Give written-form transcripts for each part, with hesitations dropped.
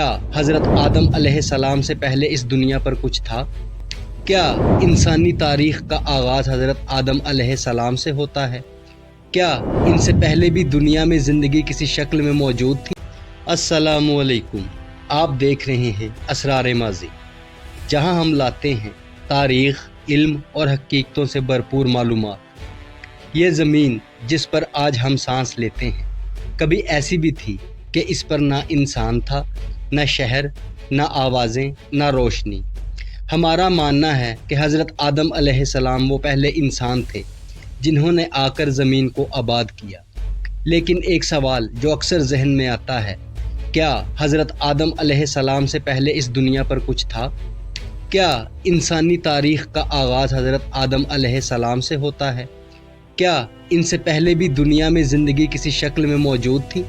کیا حضرت آدم علیہ السلام سے پہلے اس دنیا پر کچھ تھا؟ کیا انسانی تاریخ کا آغاز حضرت آدم علیہ السلام سے ہوتا ہے؟ کیا ان سے پہلے بھی دنیا میں زندگی کسی شکل میں موجود تھی؟ السلام علیکم، آپ دیکھ رہے ہیں اسرار ماضی، جہاں ہم لاتے ہیں تاریخ، علم اور حقیقتوں سے بھرپور معلومات۔ یہ زمین جس پر آج ہم سانس لیتے ہیں کبھی ایسی بھی تھی کہ اس پر نہ انسان تھا، نہ شہر، نہ آوازیں، نہ روشنی۔ ہمارا ماننا ہے کہ حضرت آدم علیہ السلام وہ پہلے انسان تھے جنہوں نے آ کر زمین کو آباد کیا۔ لیکن ایک سوال جو اکثر ذہن میں آتا ہے، کیا حضرت آدم علیہ السلام سے پہلے اس دنیا پر کچھ تھا؟ کیا انسانی تاریخ کا آغاز حضرت آدم علیہ السلام سے ہوتا ہے؟ کیا ان سے پہلے بھی دنیا میں زندگی کسی شکل میں موجود تھی؟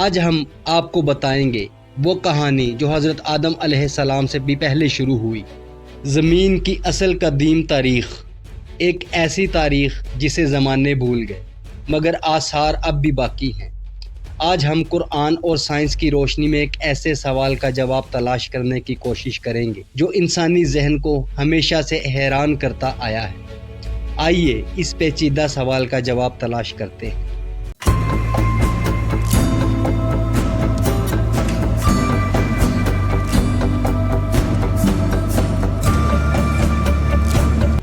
آج ہم آپ کو بتائیں گے وہ کہانی جو حضرت آدم علیہ السلام سے بھی پہلے شروع ہوئی۔ زمین کی اصل قدیم تاریخ، ایک ایسی تاریخ جسے زمانے بھول گئے مگر آثار اب بھی باقی ہیں۔ آج ہم قرآن اور سائنس کی روشنی میں ایک ایسے سوال کا جواب تلاش کرنے کی کوشش کریں گے جو انسانی ذہن کو ہمیشہ سے حیران کرتا آیا ہے۔ آئیے اس پیچیدہ سوال کا جواب تلاش کرتے ہیں۔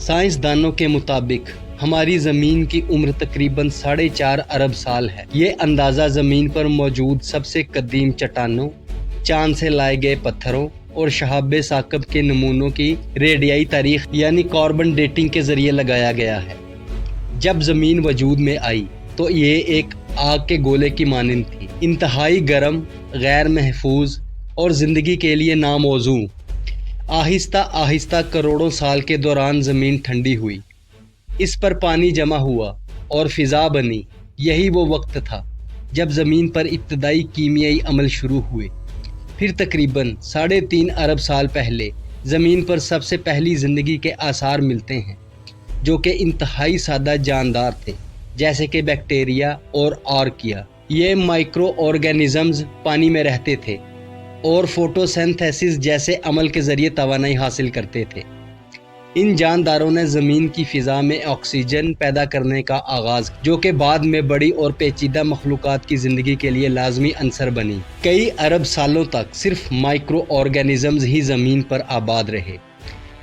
سائنسدانوں کے مطابق ہماری زمین کی عمر تقریباً 4.5 ارب سال ہے۔ یہ اندازہ زمین پر موجود سب سے قدیم چٹانوں، چاند سے لائے گئے پتھروں اور شہاب ثاقب کے نمونوں کی ریڈیائی تاریخ یعنی کاربن ڈیٹنگ کے ذریعے لگایا گیا ہے۔ جب زمین وجود میں آئی تو یہ ایک آگ کے گولے کی مانند تھی، انتہائی گرم، غیر محفوظ اور زندگی کے لیے ناموزوں۔ آہستہ آہستہ کروڑوں سال کے دوران زمین ٹھنڈی ہوئی، اس پر پانی جمع ہوا اور فضا بنی۔ یہی وہ وقت تھا جب زمین پر ابتدائی کیمیائی عمل شروع ہوئے۔ پھر تقریباً 3.5 ارب سال پہلے زمین پر سب سے پہلی زندگی کے آثار ملتے ہیں جو کہ انتہائی سادہ جاندار تھے، جیسے کہ بیکٹیریا اور آرکیا۔ یہ مائکرو آرگینزمز پانی میں رہتے تھے اور فوٹوسینتھیسس جیسے عمل کے ذریعے توانائی حاصل کرتے تھے۔ ان جانداروں نے زمین کی فضا میں آکسیجن پیدا کرنے کا آغاز کیا، جو کہ بعد میں بڑی اور پیچیدہ مخلوقات کی زندگی کے لیے لازمی عنصر بنی۔ کئی ارب سالوں تک صرف مائکرو آرگینزمز ہی زمین پر آباد رہے۔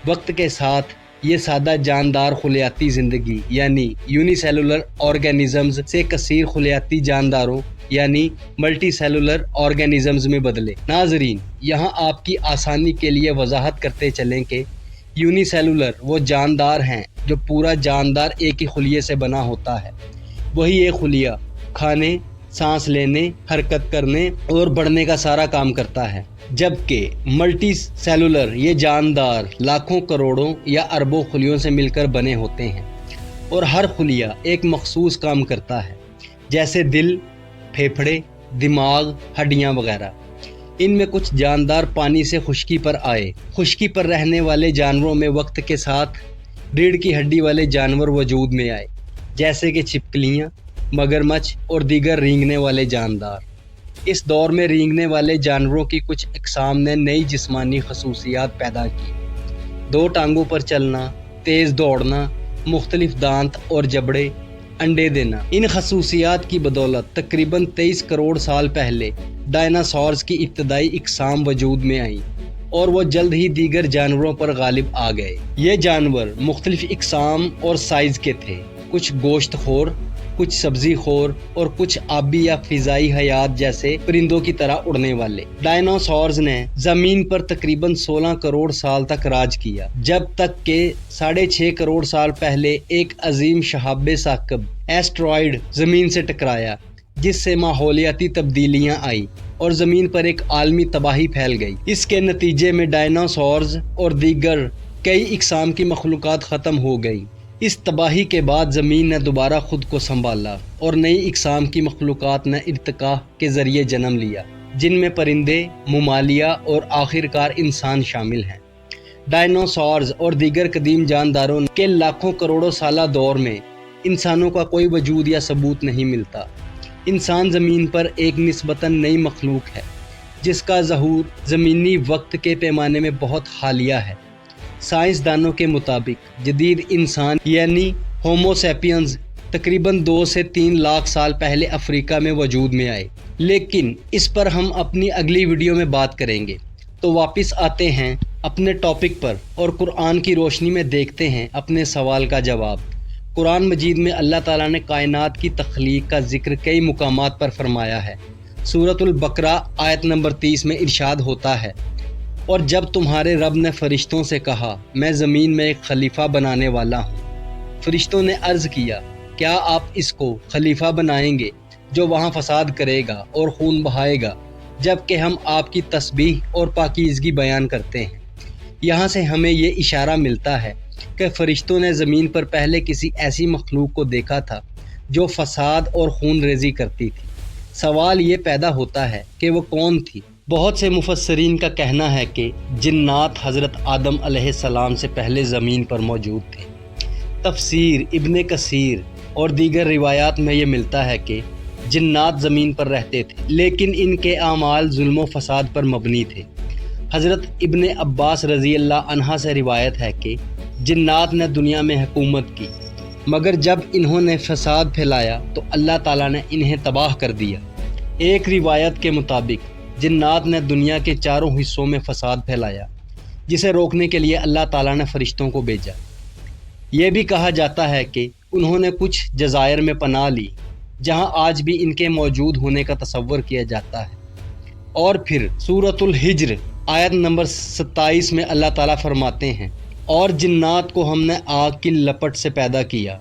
وقت کے ساتھ یہ سادہ جاندار خلیاتی زندگی یعنی یونی سیلولر آرگینزمز سے کثیر خلیاتی جانداروں یعنی ملٹی سیلولر آرگینزمز میں بدلے۔ ناظرین، یہاں آپ کی آسانی کے لیے وضاحت کرتے چلیں کہ یونی سیلولر وہ جاندار ہیں جو پورا جاندار ایک ہی خلیے سے بنا ہوتا ہے۔ وہی ایک خلیہ کھانے، سانس لینے، حرکت کرنے اور بڑھنے کا سارا کام کرتا ہے، جبکہ ملٹی سیلولر یہ جاندار لاکھوں کروڑوں یا اربوں خلیوں سے مل کر بنے ہوتے ہیں اور ہر خلیہ ایک مخصوص کام کرتا ہے، جیسے دل، پھیپھڑے، دماغ، ہڈیاں وغیرہ۔ ان میں کچھ جاندار پانی سے خشکی پر آئے۔ خشکی پر رہنے والے جانوروں میں وقت کے ساتھ ریڑھ کی ہڈی والے جانور وجود میں آئے، جیسے کہ چھپکلیاں، مگرمچھ اور دیگر رینگنے والے جاندار۔ اس دور میں رینگنے والے جانوروں کی کچھ اقسام نے نئی جسمانی خصوصیات پیدا کی: 2 ٹانگوں پر چلنا، تیز دوڑنا، مختلف دانت اور جبڑے، انڈے دینا۔ ان خصوصیات کی بدولت تقریباً 23 کروڑ سال پہلے ڈائناسورز کی ابتدائی اقسام وجود میں آئیں اور وہ جلد ہی دیگر جانوروں پر غالب آ گئے۔ یہ جانور مختلف اقسام اور سائز کے تھے، کچھ گوشت خور، کچھ سبزی خور اور کچھ آبی یا فضائی حیات جیسے پرندوں کی طرح اڑنے والے۔ ڈائناسورز نے زمین پر تقریباً 16 کروڑ سال تک راج کیا، جب تک کہ 6.5 کروڑ سال پہلے ایک عظیم شہاب ثاقب ایسٹرائیڈ زمین سے ٹکرایا، جس سے ماحولیاتی تبدیلیاں آئیں اور زمین پر ایک عالمی تباہی پھیل گئی۔ اس کے نتیجے میں ڈائناسورز اور دیگر کئی اقسام کی مخلوقات ختم ہو گئیں۔ اس تباہی کے بعد زمین نے دوبارہ خود کو سنبھالا اور نئی اقسام کی مخلوقات نے ارتقاء کے ذریعے جنم لیا، جن میں پرندے، ممالیہ اور آخرکار انسان شامل ہیں۔ ڈائناسورز اور دیگر قدیم جانداروں کے لاکھوں کروڑوں سالہ دور میں انسانوں کا کوئی وجود یا ثبوت نہیں ملتا۔ انسان زمین پر ایک نسبتاً نئی مخلوق ہے، جس کا ظہور زمینی وقت کے پیمانے میں بہت حالیہ ہے۔ سائنسدانوں کے مطابق جدید انسان یعنی ہومو سیپینز تقریباً 2 سے 3 لاکھ سال پہلے افریقہ میں وجود میں آئے، لیکن اس پر ہم اپنی اگلی ویڈیو میں بات کریں گے۔ تو واپس آتے ہیں اپنے ٹاپک پر اور قرآن کی روشنی میں دیکھتے ہیں اپنے سوال کا جواب۔ قرآن مجید میں اللہ تعالیٰ نے کائنات کی تخلیق کا ذکر کئی مقامات پر فرمایا ہے۔ سورۃ البقرہ آیت نمبر 30 میں ارشاد ہوتا ہے، اور جب تمہارے رب نے فرشتوں سے کہا میں زمین میں ایک خلیفہ بنانے والا ہوں، فرشتوں نے عرض کیا کیا آپ اس کو خلیفہ بنائیں گے جو وہاں فساد کرے گا اور خون بہائے گا، جبکہ ہم آپ کی تسبیح اور پاکیزگی بیان کرتے ہیں۔ یہاں سے ہمیں یہ اشارہ ملتا ہے کہ فرشتوں نے زمین پر پہلے کسی ایسی مخلوق کو دیکھا تھا جو فساد اور خون ریزی کرتی تھی۔ سوال یہ پیدا ہوتا ہے کہ وہ کون تھی؟ بہت سے مفسرین کا کہنا ہے کہ جنات حضرت آدم علیہ السلام سے پہلے زمین پر موجود تھے۔ تفسیر ابن کثیر اور دیگر روایات میں یہ ملتا ہے کہ جنات زمین پر رہتے تھے، لیکن ان کے اعمال ظلم و فساد پر مبنی تھے۔ حضرت ابن عباس رضی اللہ عنہ سے روایت ہے کہ جنات نے دنیا میں حکومت کی، مگر جب انہوں نے فساد پھیلایا تو اللہ تعالیٰ نے انہیں تباہ کر دیا۔ ایک روایت کے مطابق جنات نے دنیا کے چاروں حصوں میں فساد پھیلایا، جسے روکنے کے لیے اللہ تعالیٰ نے فرشتوں کو بھیجا۔ یہ بھی کہا جاتا ہے کہ انہوں نے کچھ جزائر میں پناہ لی جہاں آج بھی ان کے موجود ہونے کا تصور کیا جاتا ہے۔ اور پھر سورۃ الحجر آیت نمبر 27 میں اللہ تعالیٰ فرماتے ہیں، اور جنات کو ہم نے آگ کی لپٹ سے پیدا کیا۔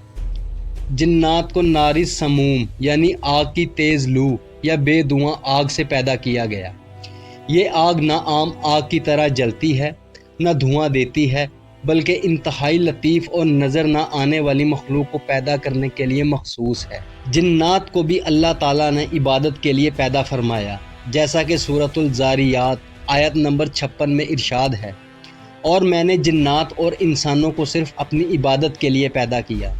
جنات کو ناری سموم یعنی آگ کی تیز لو یا بے دھواں آگ سے پیدا کیا گیا۔ یہ آگ نہ عام آگ کی طرح جلتی ہے، نہ دھواں دیتی ہے، بلکہ انتہائی لطیف اور نظر نہ آنے والی مخلوق کو پیدا کرنے کے لیے مخصوص ہے۔ جنات کو بھی اللہ تعالیٰ نے عبادت کے لیے پیدا فرمایا، جیسا کہ سورۃ الزاریات آیت نمبر 56 میں ارشاد ہے، اور میں نے جنات اور انسانوں کو صرف اپنی عبادت کے لیے پیدا کیا۔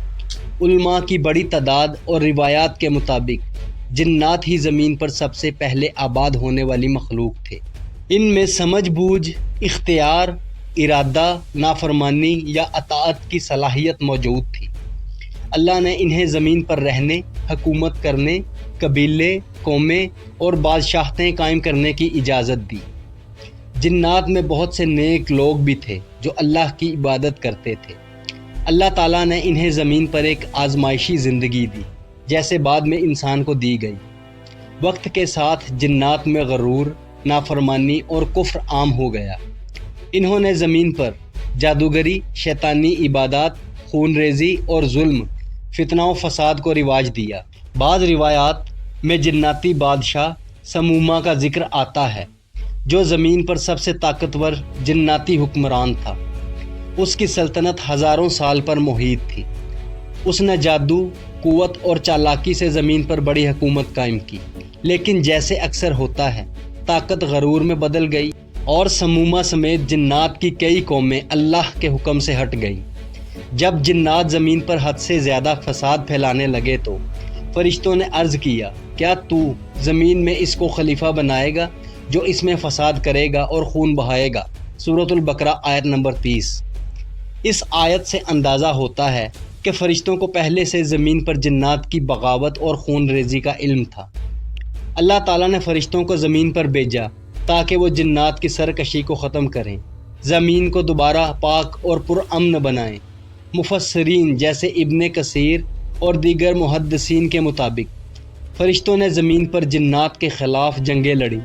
علماء کی بڑی تعداد اور روایات کے مطابق جنات ہی زمین پر سب سے پہلے آباد ہونے والی مخلوق تھے۔ ان میں سمجھ بوجھ، اختیار، ارادہ، نافرمانی یا اطاعت کی صلاحیت موجود تھی۔ اللہ نے انہیں زمین پر رہنے، حکومت کرنے، قبیلے، قومیں اور بادشاہتیں قائم کرنے کی اجازت دی۔ جنات میں بہت سے نیک لوگ بھی تھے جو اللہ کی عبادت کرتے تھے۔ اللہ تعالیٰ نے انہیں زمین پر ایک آزمائشی زندگی دی، جیسے بعد میں انسان کو دی گئی۔ وقت کے ساتھ جنات میں غرور، نافرمانی اور کفر عام ہو گیا۔ انہوں نے زمین پر جادوگری، شیطانی عبادات، خون ریزی اور ظلم، فتنہ و فساد کو رواج دیا۔ بعض روایات میں جناتی بادشاہ سموما کا ذکر آتا ہے، جو زمین پر سب سے طاقتور جناتی حکمران تھا۔ اس کی سلطنت ہزاروں سال پر محیط تھی۔ اس نے جادو، قوت اور چالاکی سے زمین پر بڑی حکومت قائم کی، لیکن جیسے اکثر ہوتا ہے طاقت غرور میں بدل گئی اور سموما سمیت جنات کی کئی قومیں اللہ کے حکم سے ہٹ گئیں۔ جب جنات زمین پر حد سے زیادہ فساد پھیلانے لگے تو فرشتوں نے عرض کیا کیا تو زمین میں اس کو خلیفہ بنائے گا جو اس میں فساد کرے گا اور خون بہائے گا۔ سورۃ البقرہ آیت نمبر 30۔ اس آیت سے اندازہ ہوتا ہے کہ فرشتوں کو پہلے سے زمین پر جنات کی بغاوت اور خون ریزی کا علم تھا۔ اللہ تعالیٰ نے فرشتوں کو زمین پر بھیجا تاکہ وہ جنات کی سرکشی کو ختم کریں، زمین کو دوبارہ پاک اور پرامن بنائیں۔ مفسرین جیسے ابن کثیر اور دیگر محدثین کے مطابق فرشتوں نے زمین پر جنات کے خلاف جنگیں لڑیں۔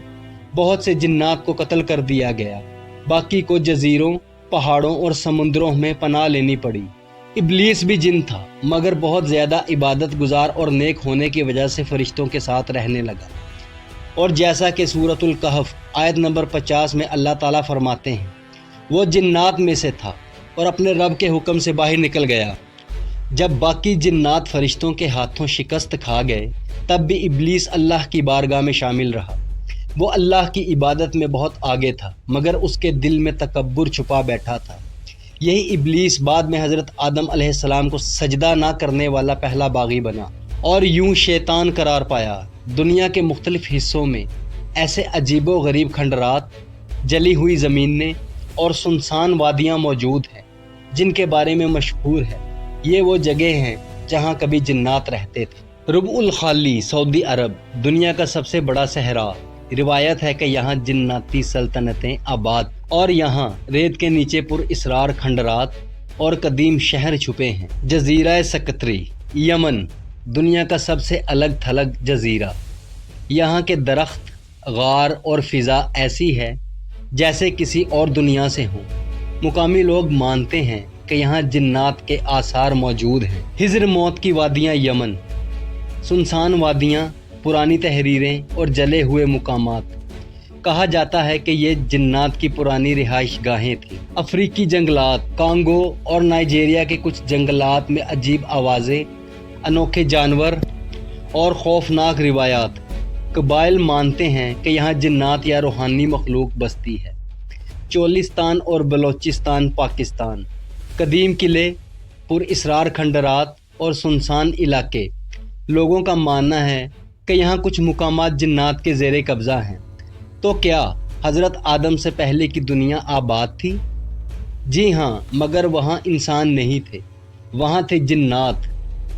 بہت سے جنات کو قتل کر دیا گیا، باقی کو جزیروں، پہاڑوں اور سمندروں میں پناہ لینی پڑی۔ ابلیس بھی جن تھا، مگر بہت زیادہ عبادت گزار اور نیک ہونے کی وجہ سے فرشتوں کے ساتھ رہنے لگا۔ اور جیسا کہ سورۃ الکہف آیت نمبر 50 میں اللہ تعالیٰ فرماتے ہیں، وہ جنات میں سے تھا اور اپنے رب کے حکم سے باہر نکل گیا۔ جب باقی جنات فرشتوں کے ہاتھوں شکست کھا گئے، تب بھی ابلیس اللہ کی بارگاہ میں شامل رہا۔ وہ اللہ کی عبادت میں بہت آگے تھا، مگر اس کے دل میں تکبر چھپا بیٹھا تھا۔ یہی ابلیس بعد میں حضرت آدم علیہ السلام کو سجدہ نہ کرنے والا پہلا باغی بنا اور یوں شیطان قرار پایا۔ دنیا کے مختلف حصوں میں ایسے عجیب و غریب کھنڈرات، جلی ہوئی زمینیں اور سنسان وادیاں موجود ہیں جن کے بارے میں مشہور ہے یہ وہ جگہ ہیں جہاں کبھی جنات رہتے تھے۔ ربع الخالی سعودی عرب دنیا کا سب سے بڑا صحرا، روایت ہے کہ یہاں جناتی سلطنتیں آباد اور یہاں ریت کے نیچے پر اسرار کھنڈرات اور قدیم شہر چھپے ہیں۔ جزیرہ سکتری یمن دنیا کا سب سے الگ تھلگ جزیرہ، یہاں کے درخت، غار اور فضا ایسی ہے جیسے کسی اور دنیا سے ہوں۔ مقامی لوگ مانتے ہیں کہ یہاں جنات کے آثار موجود ہیں۔ ہجر موت کی وادیاں یمن، سنسان وادیاں، پرانی تحریریں اور جلے ہوئے مقامات، کہا جاتا ہے کہ یہ جنات کی پرانی رہائش گاہیں تھیں۔ افریقی جنگلات، کانگو اور نائجیریا کے کچھ جنگلات میں عجیب آوازیں، انوکھے جانور اور خوفناک روایات۔ قبائل مانتے ہیں کہ یہاں جنات یا روحانی مخلوق بستی ہے۔ چولستان اور بلوچستان پاکستان، قدیم قلعے، پر اسرار کھنڈرات اور سنسان علاقے۔ لوگوں کا ماننا ہے کہ یہاں کچھ مقامات جنات کے زیر قبضہ ہیں۔ تو کیا حضرت آدم سے پہلے کی دنیا آباد تھی؟ جی ہاں، مگر وہاں انسان نہیں تھے، وہاں تھے جنات،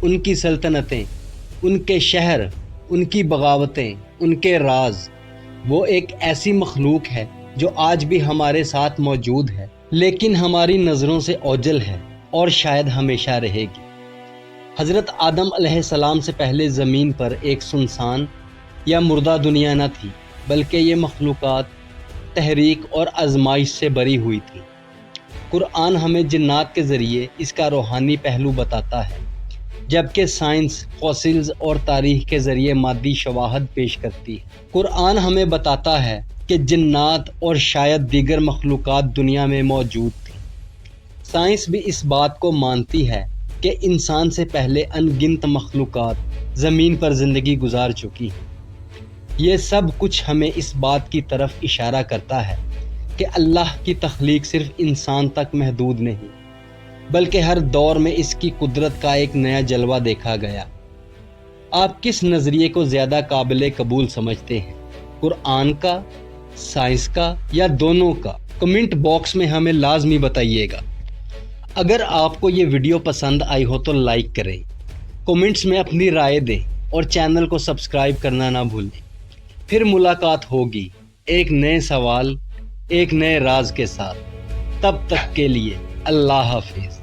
ان کی سلطنتیں، ان کے شہر، ان کی بغاوتیں، ان کے راز۔ وہ ایک ایسی مخلوق ہے جو آج بھی ہمارے ساتھ موجود ہے، لیکن ہماری نظروں سے اوجھل ہے اور شاید ہمیشہ رہے گی۔ حضرت آدم علیہ السلام سے پہلے زمین پر ایک سنسان یا مردہ دنیا نہ تھی، بلکہ یہ مخلوقات تحریک اور آزمائش سے بری ہوئی تھی۔ قرآن ہمیں جنات کے ذریعے اس کا روحانی پہلو بتاتا ہے، جبکہ سائنس، فوسلز اور تاریخ کے ذریعے مادی شواہد پیش کرتی ہے۔ قرآن ہمیں بتاتا ہے کہ جنات اور شاید دیگر مخلوقات دنیا میں موجود تھیں۔ سائنس بھی اس بات کو مانتی ہے کہ انسان سے پہلے ان گنت مخلوقات زمین پر زندگی گزار چکی ہیں۔ یہ سب کچھ ہمیں اس بات کی طرف اشارہ کرتا ہے کہ اللہ کی تخلیق صرف انسان تک محدود نہیں، بلکہ ہر دور میں اس کی قدرت کا ایک نیا جلوہ دیکھا گیا۔ آپ کس نظریے کو زیادہ قابل قبول سمجھتے ہیں، قرآن کا، سائنس کا یا دونوں کا؟ کمنٹ باکس میں ہمیں لازمی بتائیے گا۔ اگر آپ کو یہ ویڈیو پسند آئی ہو تو لائک کریں، کومنٹس میں اپنی رائے دیں اور چینل کو سبسکرائب کرنا نہ بھولیں۔ پھر ملاقات ہوگی ایک نئے سوال، ایک نئے راز کے ساتھ۔ تب تک کے لیے اللہ حافظ۔